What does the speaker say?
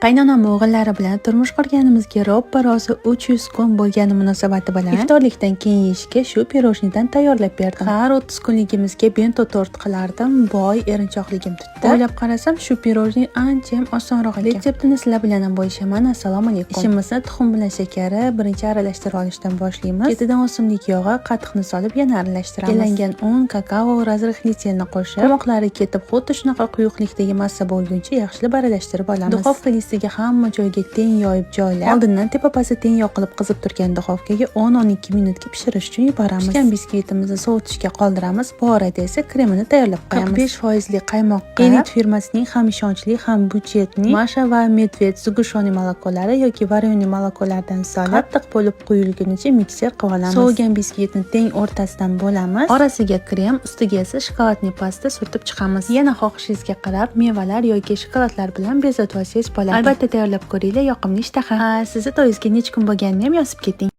Qaynonam o'g'illari bilan turmush qurganimizga ro'ppa-rosa 300 kun bo'lgani munosabati bilan iftorlikdan keyin yeyishga shu pirojnidan tayyorlab berdim. Har 30 kunligimizga bento tort qilardim. Boy erinchoqligim tutdi. O'ylab qarasam, shu pirojni ancha osonroq ekan. Retseptini sizlar bilan ham bo'lishaman. Assalomu alaykum. Ishimizni tuxum bilan shakari birinchi aralashtirib olishdan boshlaymiz. Ketidan o'simlik yog'i, qatiqni solib yana aralashtiramiz. Kelangan un, kakao va razrixlitsenni qo'shib, tomoqlari ketib, xuddi shunaqa quyuqlikdagi massa bo'lguncha yaxshilab aralashtirib olamiz. Duxovka listiga hamma joyga teng yoyib joylab, oldindan tepa-pasti teng yoqilib qizib turgan duxovkaga 10-12 minutga pishirish uchun yuboramiz. Pishgan biskvitimizni sovitishga qoldiramiz. Bu orada esa kremini tayyorlab qo'yamiz. 45% qaymoqqa Elit firmasining ham ishonchli, ham budjetli Masha va Medved zugushoniy molokolari yoki varyoniy molokolardan solib, qattiq bo'lib quyilgunicha mikser qilib olamiz. Sovigan biskvitni teng o'rtasidan bo'lamiz. Orasiga krem, ustiga esa shokoladli pasta surtib chiqamiz. Yana xohishingizga qarab mevalar yoki shokoladlar bilan bezatib olsangiz bo'ladi. Albatta tayyorlab ko'ringlar, yoqimli ishtaha. Sizni to'yingizga necha kun bo'lganini ham yozib keting.